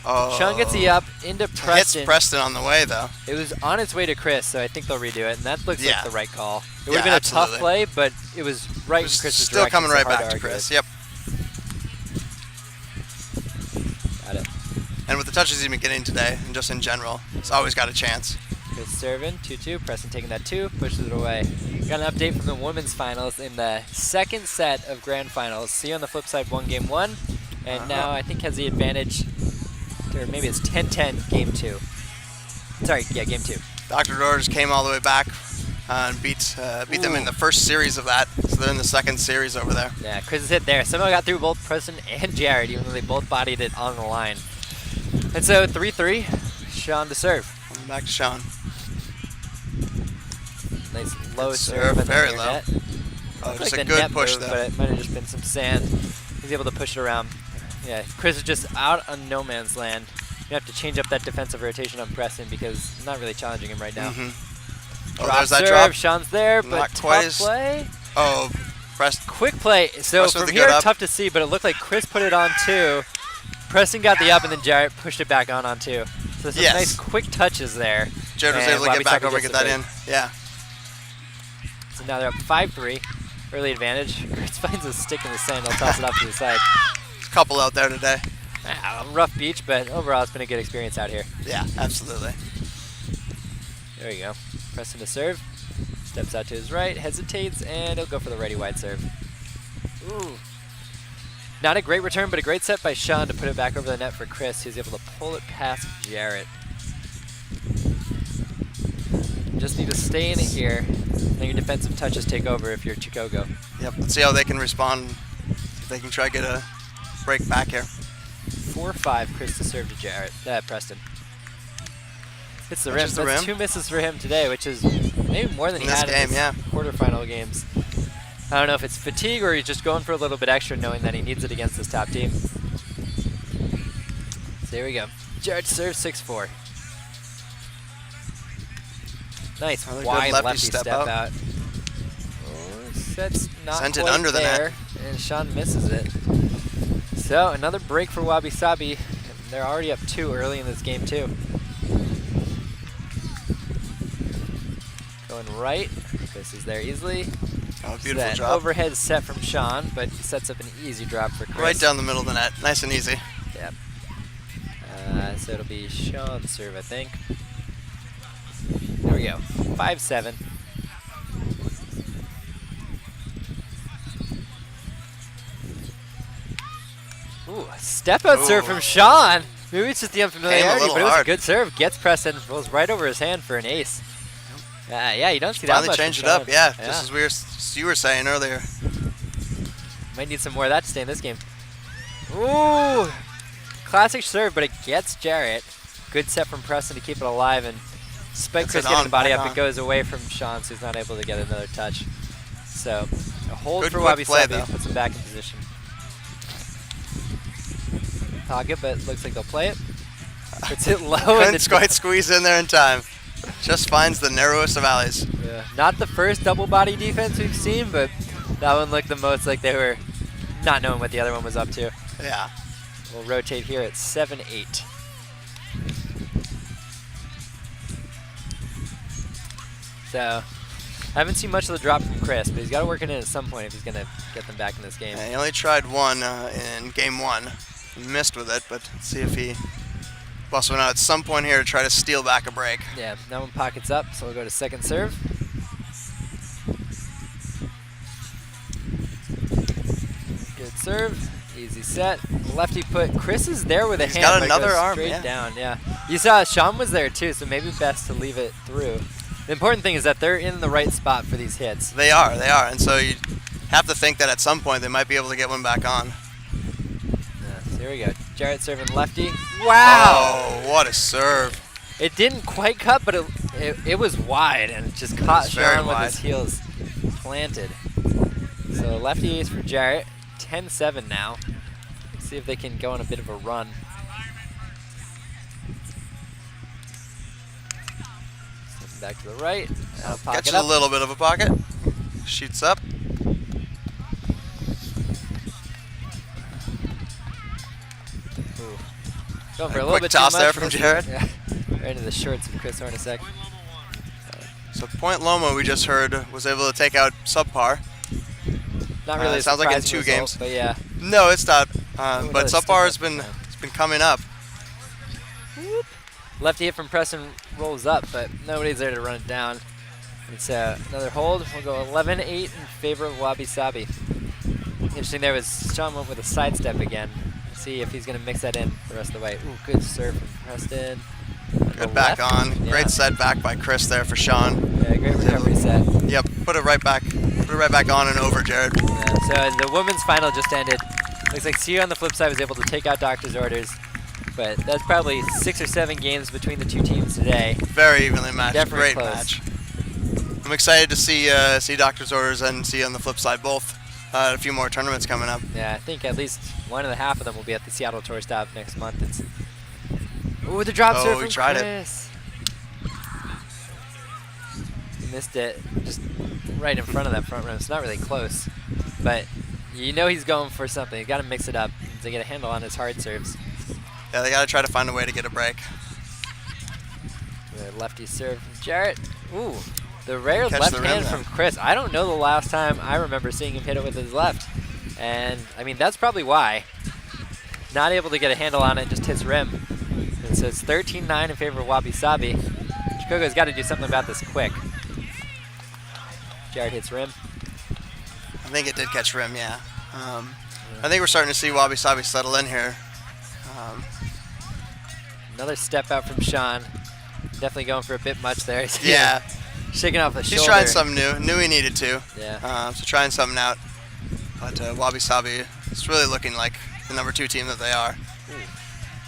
Oh. Sean gets the up into Preston. Hits Preston on the way, though. It was on its way to Chris, so I think they'll redo it, and that looks Yeah. like the right call. It would Yeah, have been a absolutely. tough play, but it was right It was in Chris's still direction, coming so right hard back to argue Chris. it. Yep. Got it. And with the touches he's been getting today, and just in general, he's always got a chance. Chris serving, 2-2. Preston taking that 2, pushes it away. Got an update from the women's finals in the second set of grand finals. See on the flip side, won game 1, and now I think has the advantage, or maybe it's 10-10 game 2. Sorry, yeah, game 2. Dr. Doors came all the way back and beat them in the first series of that, so they're in the second series over there. Yeah, Chris's hit there. Somehow got through both Preston and Jared, even though they both bodied it on the line. And so 3-3, Sean to serve. Coming back to Sean. Nice low Good serve, serve, and very then low. net. Oh, Looked just like a the good net push moved, though. but it might have just been some sand. He's able to push it around. Yeah, Chris is just out on no man's land. You have to change up that defensive rotation on Preston because it's not really challenging him right now. Oh, Drop there's that serve, drop. Sean's there, but Not quite tough as- play. Oh, Preston. Quick play. So Preston with from the here, good up. tough to see, but it looked like Chris put it on 2. Preston got the up, and then Jarrett pushed it back on 2. So some Yes. nice quick touches there. Jared was And able to Wabi get back Sabi over and gets get that the in. Yeah. So now they're up 5-3. Early advantage. Chris finds a stick in the sand. He'll toss it off to the side. There's a couple out there today. Rough beach, but overall it's been a good experience out here. Yeah, absolutely. There you go. Preston to serve. Steps out to his right, hesitates, and he'll go for the righty wide serve. Ooh. Not a great return, but a great set by Sean to put it back over the net for Chris, who's able to pull it past Jarrett. Just need to stay in it here. Now your defensive touches take over if you're Chicogo. Yep. Let's see how they can respond. If they can try to get a break back here. 4-5, Chris to serve to Jarrett. Preston. Hits the rim. Touches the That's rim. 2 misses for him today, which is maybe more than In he this had game, in his yeah. quarterfinal games. I don't know if it's fatigue or he's just going for a little bit extra knowing that he needs it against this top team. So here we go. Jarrett serves 6-4. Nice Another good wide lefty lefty step step out. out. Oh, set's not Sent it quite under the net. there, and Sean misses it. So another break for Wabi Sabi. They're already up 2 early in this game too. Going right. Chris is there easily. Oh, So beautiful that drop. overhead set from Sean, but he sets up an easy drop for Chris. Right down the middle of the net. Nice and easy. Yep. So it'll be Sean's serve, I think. There we go. 5-7. Ooh, a step out serve Ooh. from Sean. Maybe it's just the Came a unfamiliarity, little but it was a hard. good serve. Gets Preston, rolls right over his hand for an ace. Yeah, you don't see that Finally much. changed it from up. Sean. Yeah, just as you were saying earlier. Might need some more of that to stay in this game. Ooh! Classic serve, but it gets Jarrett. Good set from Preston to keep it alive, and Spike Gets Chris it getting on, the body back up. on. It goes away from Sean, so he's not able to get another touch. So, a hold Good for quick Wabi play, Sabi, though. puts him back in position. Pocket, but looks like they'll play it. Puts it low. Couldn't quite squeeze in there in time. Just finds the narrowest of alleys. Yeah. Not the first double body defense we've seen, but that one looked the most like they were not knowing what the other one was up to. Yeah. We'll rotate here at 7-8. So, I haven't seen much of the drop from Chris, but he's got to work it in at some point if he's going to get them back in this game. Yeah, he only tried one in game 1. He missed with it, but let's see if he busts one out at some point here to try to steal back a break. Yeah, that one pockets up, so we'll go to second serve. Good serve, easy set. Lefty put. Chris is there with a hand. He's got but another goes arm, straight yeah. down. Yeah, you saw Sean was there too, so maybe best to leave it through. The important thing is that they're in the right spot for these hits. They are, and so you have to think that at some point they might be able to get one back on. Yeah, so here we go. Jarrett serving lefty. Wow! Oh, what a serve. It didn't quite cut, but it was wide and it just caught was very Sean with wide. his heels planted. So lefty ace for Jarrett. 10-7 now. Let's see if they can go on a bit of a run. Stepping back to the right. Pocket Catches up. a little bit of a pocket. Shoots up. Ooh. Going for a little Quick bit toss too much there from Jared. Yeah. Right into the shorts of Chris Hornacek. So Point Loma, we just heard, was able to take out subpar. Not really. A sounds like in surprising 2 result, games. but yeah. No, it's not. Ooh, But another subpar has step been up. it's been coming up. Lefty hit from Preston rolls up, but nobody's there to run it down. It's another hold. We'll go 11-8 in favor of Wabi Sabi. Interesting there was Sean went with a sidestep again. See if he's going to mix that in the rest of the way. Ooh, good serve from Preston. Good back left. on. Yeah. Great set back by Chris there for Sean. Yeah, great recovery set. Yep, put it right back on and over, Jared. Yeah, so the women's final just ended. Looks like Sia on the flip side was able to take out doctor's orders, but that's probably 6 or 7 games between the two teams today. Very evenly matched. Definitely Great close. match. I'm excited to see Doctor's Orders and see on the flip side both. A few more tournaments coming up. Yeah, I think at least 1.5 of them will be at the Seattle Tour Stop next month. Ooh, the drop serve he from tried Chris. He missed it just right in front of that front rim. It's not really close, but you know he's going for something. He's got to mix it up to get a handle on his hard serves. Yeah, they got to try to find a way to get a break. The lefty serve from Jarrett. Ooh, the rare Catch left the rim hand there. from Chris. I don't know the last time I remember seeing him hit it with his left. And, I mean, that's probably why. Not able to get a handle on it, just hits rim. And so it's 13-9 in favor of Wabi Sabi. Chicogo's got to do something about this quick. Jarrett hits rim. I think it did catch rim, yeah. I think we're starting to see Wabi Sabi settle in here. Another step out from Sean. Definitely going for a bit much there. He's Yeah, shaking off the he's shoulder. trying something new. Knew he needed to. Yeah. So trying something out. But Wabi Sabi is really looking like the number 2 team that they are.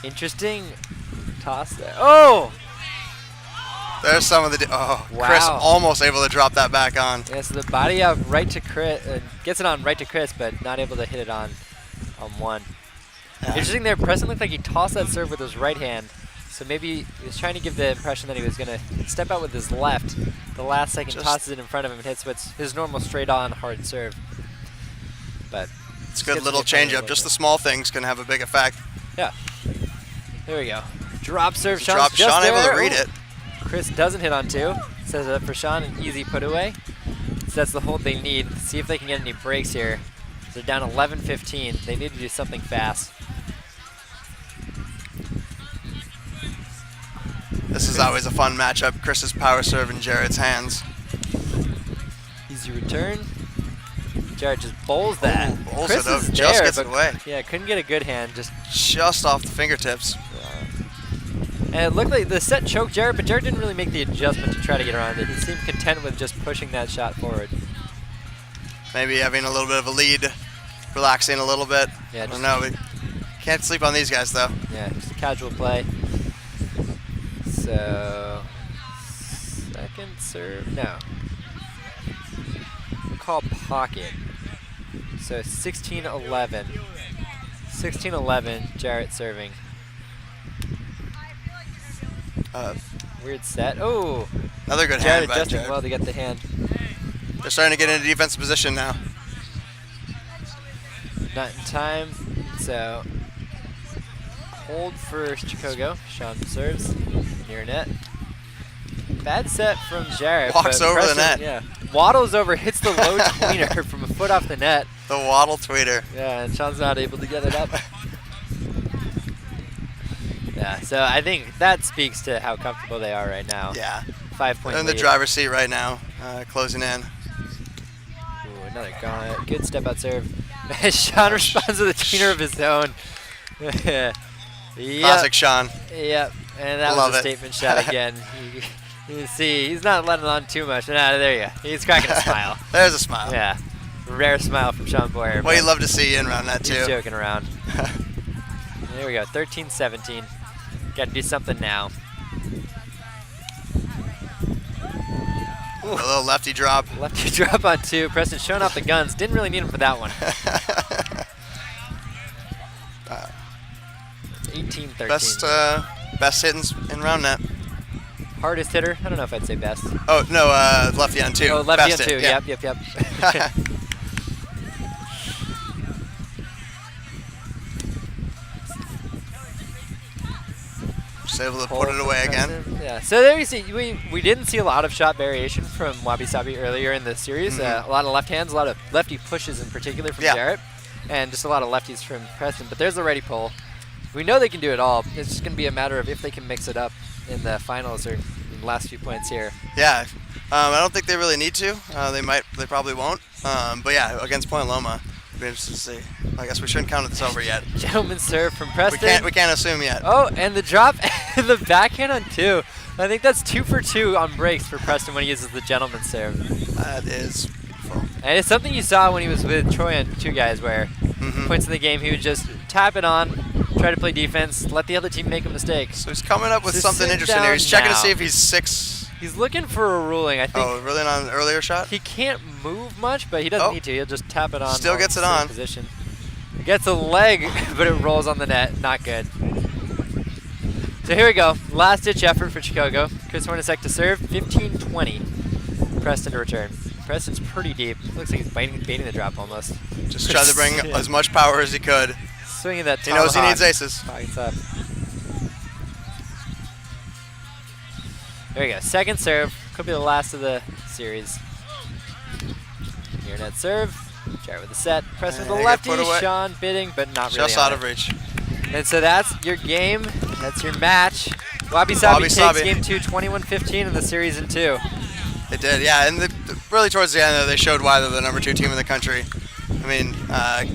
Interesting toss there. Oh! There's some of the. Chris Wow. almost able to drop that back on. Yeah, so the body out right to Chris, gets it on right to Chris, but not able to hit it on one. Yeah. Interesting there, Preston looked like he tossed that serve with his right hand, so maybe he was trying to give the impression that he was going to step out with his left. The last second Just- tosses it in front of him and hits what's his normal straight-on hard serve. But It's a good little change up. Just the small things can have a big effect. Yeah. There we go. Drop serve, Sean's Drop, just Sean able there. to read Ooh. it. Chris doesn't hit on 2. Sets it up for Sean, an easy put away. So that's the hold they need. See if they can get any breaks here. They're down 11-15. They need to do something fast. This is always a fun matchup. Chris's power serve in Jared's hands. Easy return. Jared just bowls that. Ooh, bowls Chris it up, is just there, gets it but away. Yeah, couldn't get a good hand. Just off the fingertips. And it looked like the set choked Jared, but Jared didn't really make the adjustment to try to get around it. He seemed content with just pushing that shot forward. Maybe having a little bit of a lead, relaxing a little bit. Yeah, I don't just- know. We can't sleep on these guys, though. Yeah, just a casual play. So, second serve, no. We'll call pocket. So 16-11. 16-11, Jarrett serving. Weird set. Oh, Another good Jared hand by adjusting Jared. well to get the hand. They're starting to get into defensive position now. Not in time, so hold for Chicogo. Sean serves near net. Bad set from Jarrett. Walks but over the Preston, net. Yeah, waddles over, hits the low tweener from a foot off the net. The waddle tweeter. Yeah, and Sean's not able to get it up. Yeah, so I think that speaks to how comfortable they are right now. Yeah. 5-point They're in the lead. driver's seat right now, closing in. Ooh, another gauntlet. Good step out serve. Sean responds with a tweener of his own. Yep. Classic Sean. Yep, and that Love was a it. statement shot again. You can see he's not letting on too much. Nah, there you go. He's cracking a smile. There's a smile. Yeah, rare smile from Sean Boyer. Well, but you'd love to see in around that he's too. joking around. There we go, 13-17. Got to do something now. A little lefty drop. Lefty drop on 2. Preston showing off the guns. Didn't really need him for that one. 18-13. Best hit in round net. Hardest hitter? I don't know if I'd say best. Oh no, lefty on 2. Oh, lefty on Best 2. hit, yeah. Yep. Just able to put it away again. Yeah. So there you see, we didn't see a lot of shot variation from Wabi Sabi earlier in the series. A lot of left hands, a lot of lefty pushes in particular from Jarrett, and just a lot of lefties from Preston. But there's the ready pull. We know they can do it all. It's just going to be a matter of if they can mix it up in the finals or in the last few points here. Yeah. I don't think they really need to. They probably won't. But yeah, against Point Loma, it'll be interesting to see. I guess we shouldn't count this over yet. Gentleman serve from Preston. We can't assume yet. Oh, and the drop, the backhand on 2. I think that's 2 for 2 on breaks for Preston when he uses the gentleman serve. That is beautiful. And it's something you saw when he was with Troy and 2 guys where points in the game he would just tap it on, try to play defense, let the other team make a mistake. So he's coming up with So something sit interesting here. He's down checking to now. see if he's 6. He's looking for a ruling, I think. Oh, really on an earlier shot? He can't move much, but he doesn't need to. He'll just tap it on. Still while gets in it the same on. Position. Gets a leg, but it rolls on the net. Not good. So here we go. Last ditch effort for Chicogo. Chris Hornacek to serve. 15-20. Preston to return. Preston's pretty deep. Looks like he's baiting the drop almost. Just tried to bring as much power as he could. Swinging that He knows he tomahawk. needs aces. Pockets up. There we go. Second serve. Could be the last of the series. Near net serve. Jared with the set. Preston with the Yeah, lefty. get put away. Sean bidding, but not really. Just on out it. of reach. And so that's your game. That's your match. Wabi Sabi takes Sabi. game 2, 21-15 in the series in 2. They did, yeah. And really towards the end, though, they showed why they're the number 2 team in the country. I mean,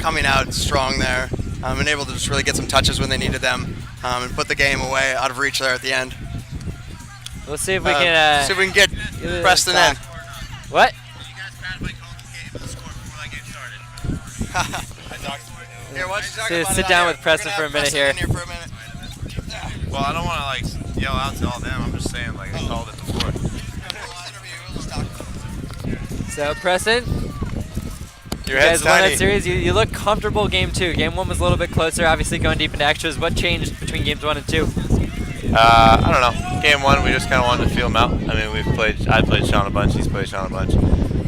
coming out strong there, and able to just really get some touches when they needed them, and put the game away out of reach there at the end. We'll see if we can. see if we can get it Preston back. in. What? You guys bad by calling the score before that game started. I talked to my Here, why don't you talk So about sit it down out with here? Preston We're for gonna a minute have here. Preston in for a minute. Well, I don't want to like yell out to all them. I'm just saying like I called it before. So Preston, Your you head's guys won tiny. that series. You look comfortable game 2. Game 1 was a little bit closer, obviously going deep into extras. What changed between games 1 and 2? I don't know. Game 1, we just kind of wanted to feel him out. I mean, I played Sean a bunch. He's played Sean a bunch.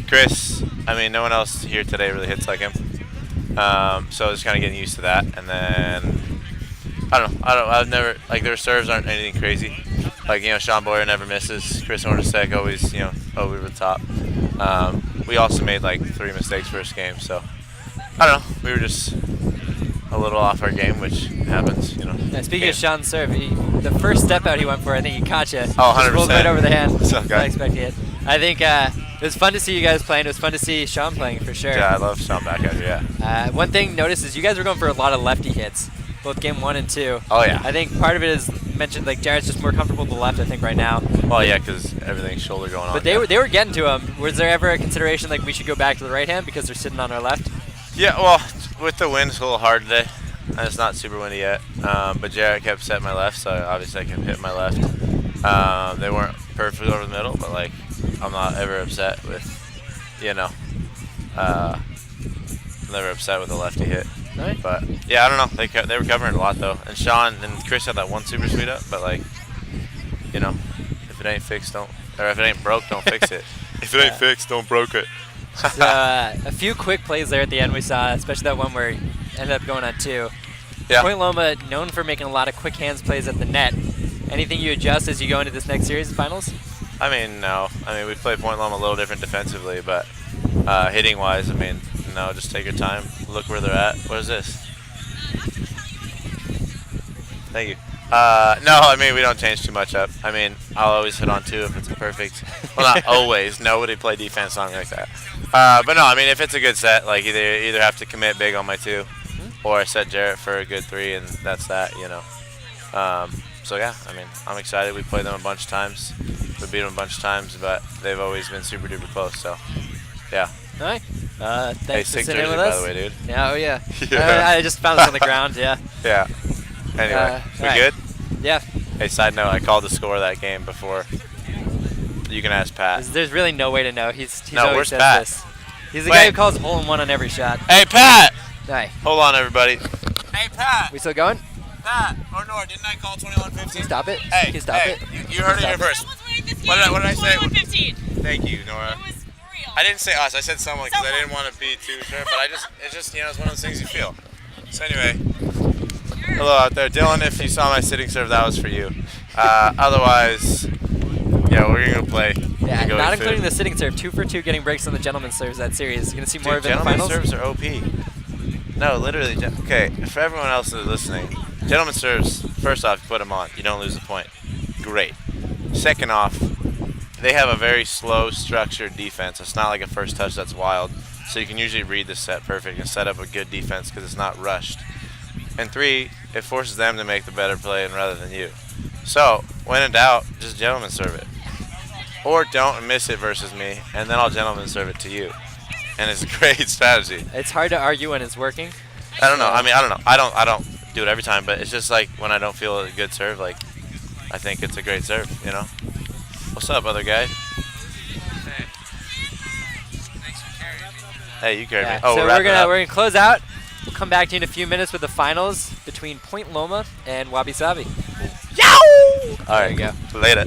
Chris, I mean, no one else here today really hits like him. So just kind of getting used to that. And then I've never like their serves aren't anything crazy. Like Sean Boyer never misses. Chris Hornacek always over the top. We also made like 3 mistakes first game. So I don't know. We were just a little off our game, which happens. Now, speaking of Sean's serve, the first step out he went for, I think he caught you. Oh, 100%. Just rolled right over the hand. So good. Not expecting it. I think it was fun to see you guys playing. It was fun to see Sean playing for sure. Yeah, I love Sean back out here. Yeah. One thing noticed is you guys were going for a lot of lefty hits, both game 1 and 2. Oh yeah. I think part of it is mentioned like Jared's just more comfortable with the left. I think right now. Well, yeah, because everything's shoulder going on. But they were getting to him. Was there ever a consideration like we should go back to the right hand because they're sitting on our left? Yeah, well, with the wind, it's a little hard today. And it's not super windy yet. But Jared kept setting my left, so obviously I kept hitting my left. They weren't perfect over the middle, but like I'm not ever upset with, never upset with a lefty hit. Right. But yeah, I don't know. They were covering it a lot though. And Sean and Chris had that one super sweet up, but like you know, if it ain't fixed, don't, or if it ain't broke, don't fix it. If it ain't fixed, don't broke it. So, a few quick plays there at the end we saw, especially that one where he ended up going on 2. Yeah. Point Loma known for making a lot of quick hands plays at the net. Anything you adjust as you go into this next series of finals? I mean, no. I mean, we play Point Loma a little different defensively, but hitting-wise, I mean, no, just take your time. Look where they're at. What is this? Thank you. No, I mean, we don't change too much up. I mean, I'll always hit on 2 if it's a perfect. Well, not always. Nobody play defense on like that. But no, I mean, if it's a good set, like either have to commit big on my 2, or I set Jarrett for a good 3, and that's that, you know. So yeah, I mean, I'm excited. We played them a bunch of times. We beat them a bunch of times, but they've always been super duper close. So, yeah. All right. Hey, Thanks for sick sitting in jersey, with by us. the way, dude. Yeah, oh yeah. Yeah. I just found this on the ground. Yeah. Yeah. Anyway, we all right. good? Yeah. Hey, side note, I called the score of that game before. You can ask Pat. There's really no way to know. He's No, always where's says Pat? this. He's the guy Wait. who calls hole-in-one on every shot. Hey, Pat! Hey, Hold on, everybody. Hey, Pat. we still going? Pat. Or no, didn't I call 21-15? Can you stop it? Hey, Can you stop hey, it? you heard it Stop here it. first. Someone's winning this game. What did I say? 21-15. Thank you, Nora. It was real. I didn't say us. I said someone because I didn't want to be too sure. But it's just, you know, it's one of those things you feel. So anyway, Hello out there. Dylan, if you saw my sitting serve, that was for you. Otherwise, yeah, we're going to play. Yeah, Go not eat including food. the sitting serve. 2 for 2 getting breaks on the gentleman's serves that series. You're going to see more Dude, of it in the gentlemen's finals? serves are OP. No, literally. Okay, for everyone else that's listening, gentlemen's serves, first off, you put them on. You don't lose a point. Great. Second off, they have a very slow, structured defense. It's not like a first touch that's wild. So you can usually read the set perfect and set up a good defense because it's not rushed. And 3, it forces them to make the better play and rather than you. So, when in doubt, just gentleman serve it. Or don't miss it versus me, and then I'll gentleman serve it to you. And it's a great strategy. It's hard to argue when it's working. I don't know. I mean, I don't know. I don't do it every time, but it's just like when I don't feel a good serve, like I think it's a great serve, you know? What's up, other guy? Hey, you carried me. Oh, so we're we're wrapping up. gonna close out. We'll come back to you in a few minutes with the finals between Point Loma and Wabi Sabi. All right, There you go. Later.